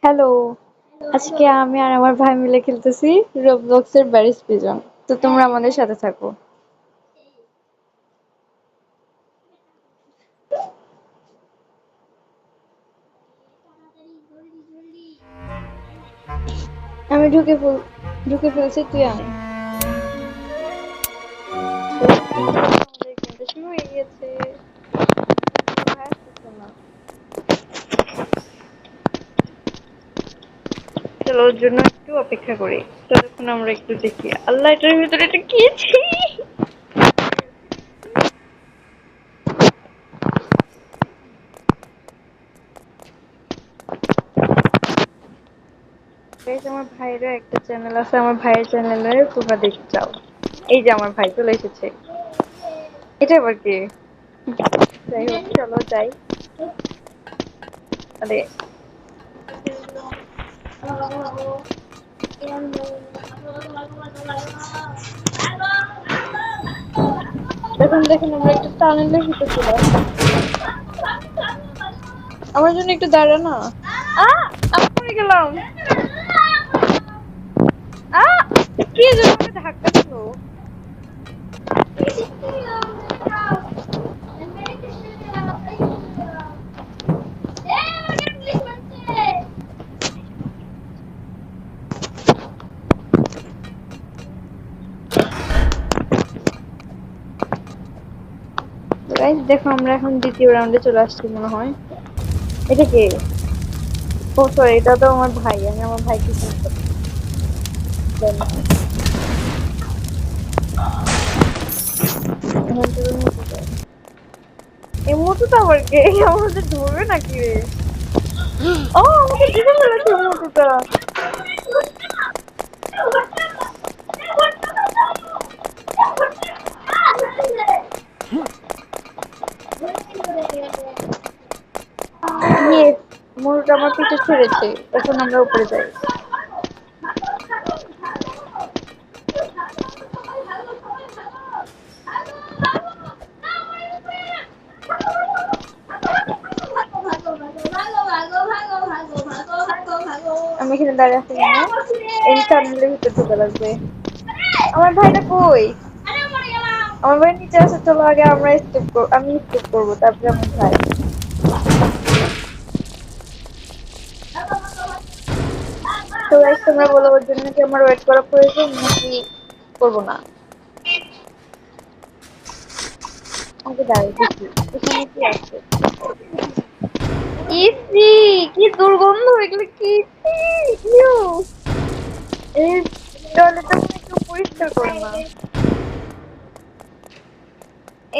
Hello, আজকে আমি আর আমার ভাই মিলে খেলতেছি রোবলক্সের ব্যারিজ পিজন। তো তোমরা আমাদের সাথে থাকো। আমি ঢুকে ফেলছি, তুই আয়। আমাদের গেমটা শুরু হয়ে গিয়েছে। ভাই আসতেছে না। চলো ওর জন্য একটু অপেক্ষা করি। ততক্ষণ আমরা একটু দেখি। আল্লাহ, এটার ভিতরে এটা কি আছে? গাইস, আমার ভাইয়েরও একটা চ্যানেল আছে, আমার ভাইয়ের চ্যানেলে তোমরা দেখতে চাও। এই যে আমার ভাই চলে এসেছে। এটা আবার কি? যাই হোক, চলো যাই। আরে দেখুন দেখুন, আমরা একটু টানেলের ভিতর চলে আসছি। আমার জন্য একটু দাঁড়া না। আমি পড়ে গেলাম। কি যেন আমাকে ধাক্কা দিল। গাইস দেখো, আমরা এখন দ্বিতীয় রাউন্ডে চলে আসছি মনে হয়। এটা কে? ও সরি, এটা তো আমার ভাই। আমি আমার ভাইকে চিনতে পারি না। এখন তো মোটু যায়। এই মোটুটা আবার কে? আমাদের ধরবে নাকি রে? ও, আমাকে দিতে ফেলেছে মোটুটা। ইয়ে, মোটুটা আমার পিঠে ছেড়েছে। এখন আমরা উপরে যাই। আমি এখানে দাঁড়িয়ে আছি কেন? এই টানেলের ভিতর ঢোকা লাগবে। আমার ভাইটা কই? আমার ভাই নিচে আছে। চলো আগে আমরা স্কিপ করবো, আমি স্কিপ করবো, তারপরে আমার ভাই। তো গাইস, তোমরা বলো ওর জন্য কি আমার ওয়েট করা প্রয়োজন নাকি করবো না? আগে দাঁড়িয়ে দেখি এখানে কি আছে। ইসি, কি দুর্গন্ধ এগুলো! কি ছি! ইউ! এই টয়লেটটা মনে হয় কেউ পরিষ্কার করে না।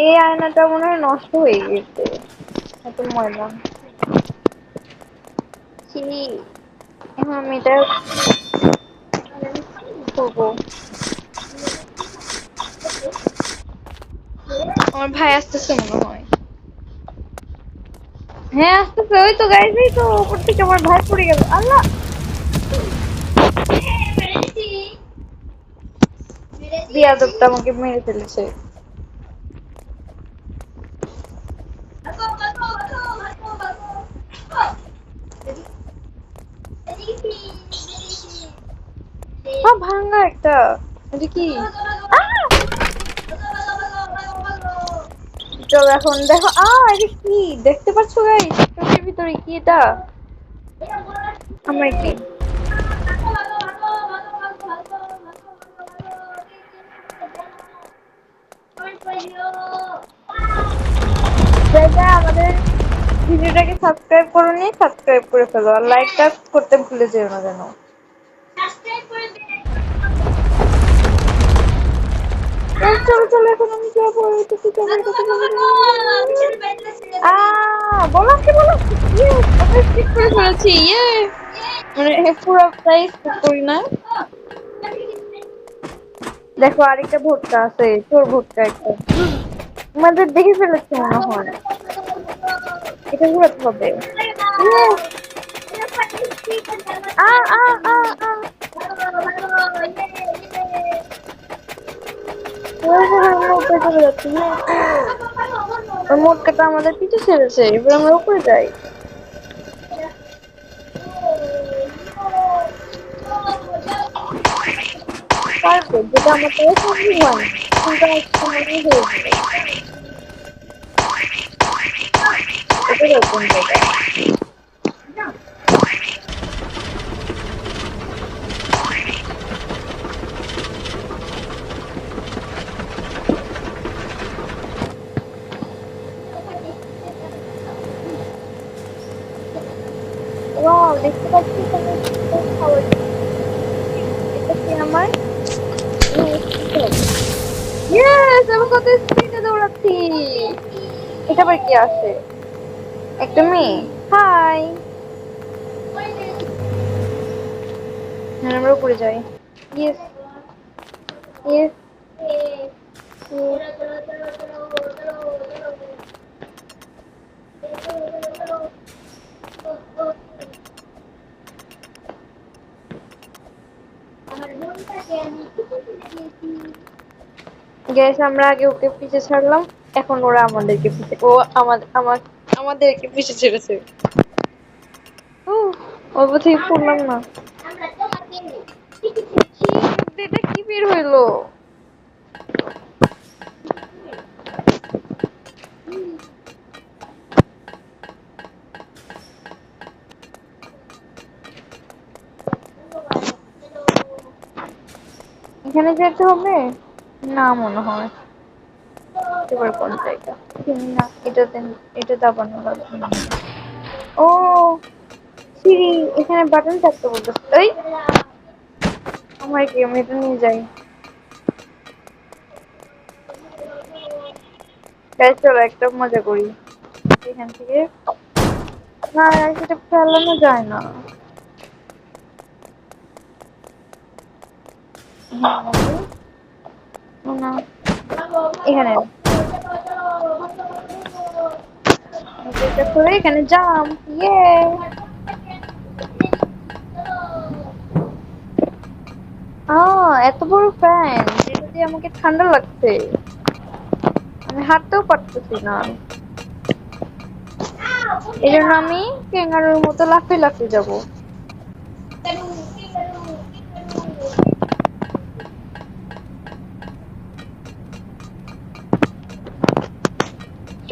এই আয়নাটা মনে হয় নষ্ট হয়ে গেছে। এত ময়লা! ছি! এখন আমি এটা কি করবো? আমার ভাই আসতেছে মনে হয়। হ্যাঁ আসতেছে, ওই তো গাইজ, এই তো উপর থেকে আমার ভাই পড়ে গেল। আল্লাহ! বিয়াদবটা আমাকে মেরে ফেলেছে। ভাঙা একটা। এটা কি? আহ! চলো এখন দেখো। এটা কি দেখতে পাচ্ছ গাইস? চোখের ভিতরে কি এটা? আমরা কি জায়গা আমাদের ভিডিওটাকে সাবস্ক্রাইব করোনি, সাবস্ক্রাইব করে ফেলো আর লাইকটা করতে ভুলে যেও না যেন। চলো চলো, এখন আমি যাবো। এটা কি যাবো? এটা কি যাবো? বলাচ্ছি বলাচ্ছি। ইয়ে, আমরা স্কিপ করে ফেলেছি। ইয়ে, মানে পুরোটাই স্কিপ করি না। দেখো আরেকটা ভুট্টা আছে, চোর ভুট্টা একটা। আমাদের দেখে ফেলেছে মনে হয়। এটা ঘোরাতে হবে। ইয়ে! আ আ আ আ আমরা উপরে চলে যাচ্ছি। ওই মোটকাটা আমাদের পিছু ছেড়েছে। এবার আমরা উপরে যাই। পারবে, যেটা আমার দ্বারা সম্ভব হয় না, কিন্তু আজকে মনে হয় হয়ে যাবে। এটা কোন জায়গা? ওয়াও, দেখতে পাচ্ছি এখানে খাওয়ার জন্য। এটা কি আমার? ইয়েস, আমি কত স্পিডে দৌড়াচ্ছি। এটা আবার কি আছে? একটা মেয়ে। হাই। আমরা উপরে যাই। ইয়েস, ইয়েস, গ্যাস আমরা আগে ওকে পিছে ছাড়লাম, এখন ওরা আমাদেরকে পিছে, ও আমাদেরকে পিছে ছেড়েছে। ওর থেকে পড়লাম না। এটা কি বের হইলো? এখানে যেতে হবে না মনে হয়। এবার কোন জায়গা? না, এটা দাবানো লাগবে না। ও সিঁড়ি, এখানে বাটন থাকতে বলতেছে। এই আমার কি, আমি এটা নিয়ে যাই। তাই চলো একটা মজা করি এখান থেকে। না, সেটা ফেলানো যায় না। না, এখানে এটা করে এখানে জাম। ইয়ে, এত বড় ফ্যান যেটা দিয়ে আমাকে ঠান্ডা লাগছে, আমি হাঁটতেও পারতেছি না। এই জন্য আমি ক্যাঙ্গারুর মতো লাফিয়ে লাফিয়ে যাবো।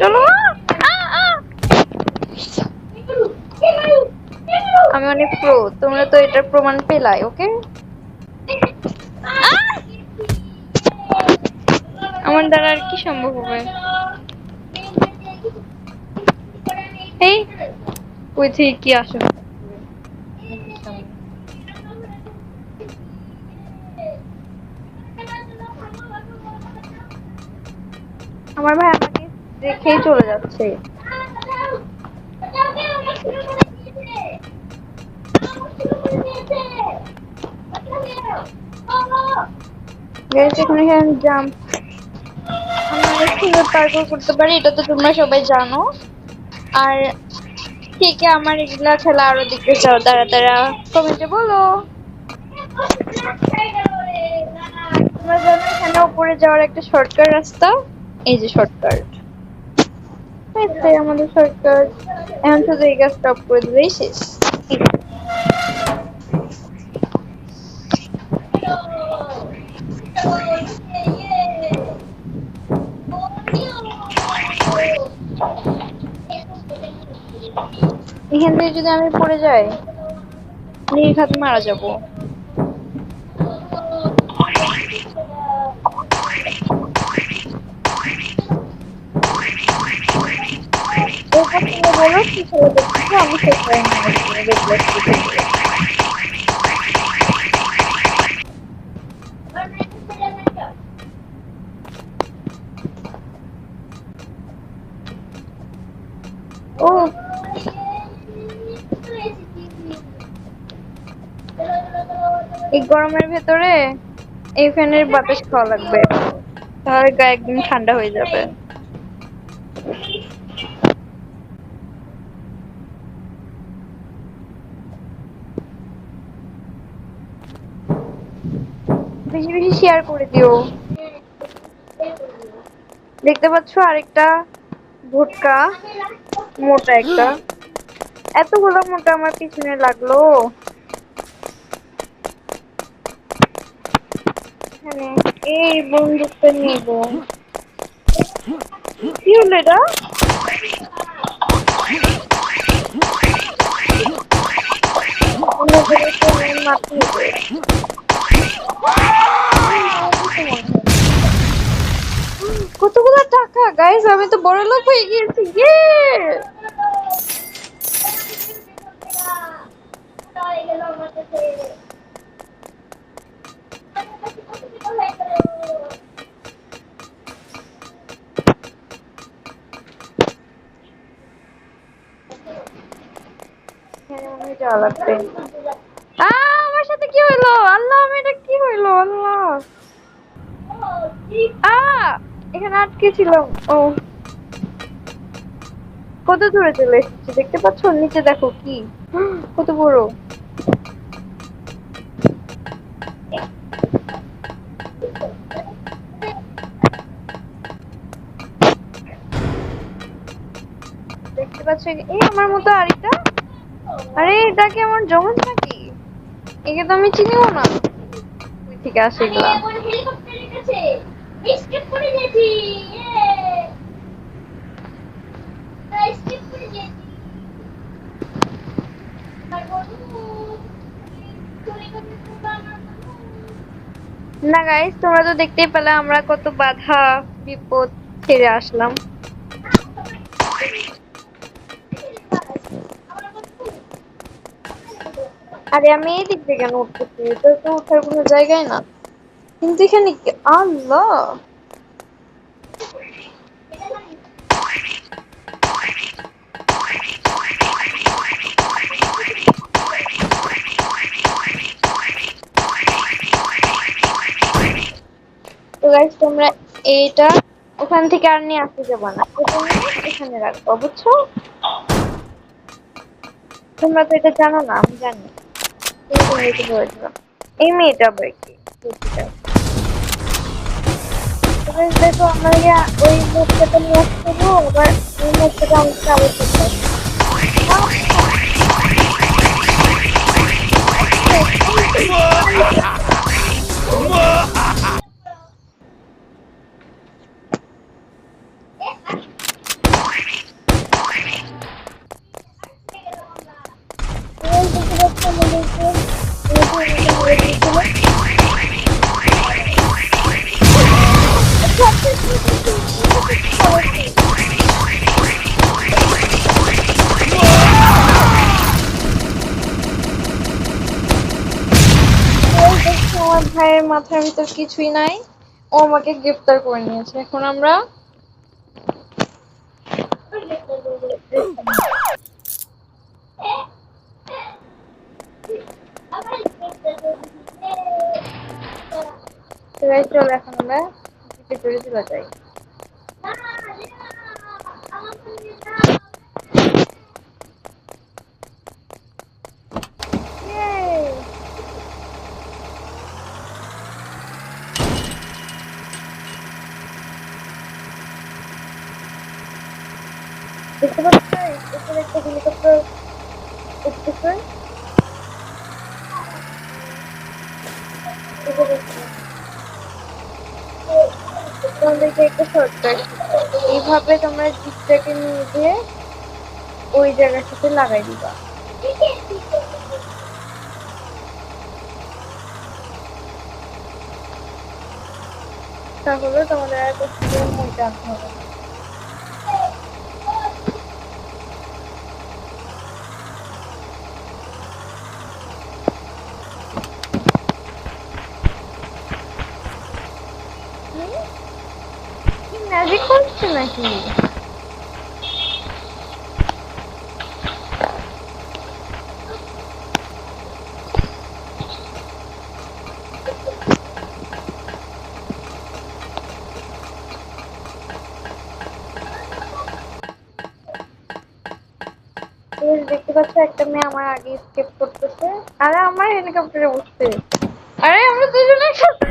চলো। আমি অনেক প্রো, তোমরা তো এটার প্রমাণ পেলাই। ওকে, আমার দ্বারা আর কি সম্ভব হবে? এই কই থেকে কি আসবে? আমার ভাই আমাকে দেখেই চলে যাচ্ছে। গাইস, এখানে জাম্প, আমরা কিভাবে পার্কুর করতে পারি এটা তো তোমরা সবাই জানো। আর কে কে আমার এগুলা খেলা আরো দেখতে চাও, তারা তারা কমেন্টে বলো। তোমরা জানো এখানে উপরে যাওয়ার একটা শর্টকাট রাস্তা, এই যে শর্টকাট, এটাই আমাদের শর্টকাট। এখন শুধু এই গাছ স্টপ করে দিলেই শেষ। এখান থেকে যদি আমি পড়ে যাই, নির্ঘাত মারা যাবো। এরপর তুমি বলো কি খেলা দেখতেছো, আমি সেটাই ও এই গরমের ভেতরে এই ফ্যানের বাতাস খাওয়া লাগবে, তাহলে গায়ে একদম ঠান্ডা হয়ে যাবে। বেশি বেশি শেয়ার করে দিও। দেখতে পাচ্ছ আরেকটা ভুট্টা, মোটা একটা, এতগুলো মোটা আমার পিছনে লাগলো। এখানে এই বন্দুকটা নিব। কি হলো এটা? কতগুলো টাকা গাইস, আমি তো বড় লোক হয়ে গিয়েছি। ইয়ে এখানে মনে হয় যাওয়া লাগবে। আমার সাথে কি হইলো? আল্লাহ, আমি এটা কি হইলো? আল্লাহ, এখানে আটকে ছিলাম। ও, কত দূরে চলে এসেছি দেখতে পাচ্ছ? নিচে দেখো কি কত বড়। দেখতে পাচ্ছ? এই আমার মতো আরেকটা। আরে এটা কি আমার জমজ নাকি? একে তো আমি চিনিও না। ওই থেকে আসে এগুলা। না গাইস, তোমরা তো দেখতেই পেলে আমরা কত বাধা বিপদ ছেড়ে আসলাম। আরে আমি এই দিক দিয়ে কেন উঠতেছি? এটা তো ওঠার কোনো জায়গায় না। কিন্তু এখানে আল্লাহ, তো গাইস তোমরা এইটা ওখান থেকে আর নিয়ে আসতে যাবো না, এটা নিয়ে এখানে রাখবো, বুঝছো? তোমরা তো এটা জানো না, আমি জানি। কিন্তু তুমি এটা বলে দিবা। এই মেয়েটা আবার কি? দেখো আমরা ওই মুখটা নিয়ে আসতে হবো, আবার এই মুখটা আমাকে আবার করতে হবে। আমার ভাইয়ের মাথার ভিতর কিছুই নাই, ও আমাকে গ্রেফতার করে নিয়েছে। এখন আমরা চলো, এখন আমরা ভিতরে চলে যাই। দেখতে পাচ্ছ উপরে একটা হেলিকপ্টার উঠতেছে। তোমাদেরকে একটা শর্টকাট, এইভাবে তোমরা জিপটাকে নিয়ে গিয়ে ওই জায়গাটাতে লাগাই দিবা। তাহলে তোমাদের আর কোথাও মইটা আনতে হবে না। কি ম্যাজিক করছে নাকি? দেখতে পাচ্ছ একটা মেয়ে আমার আগে স্কেপ করতেছে, আরে আমার হেলিকপ্টারে উঠছে। আরে আমরা দুজনে একসাথে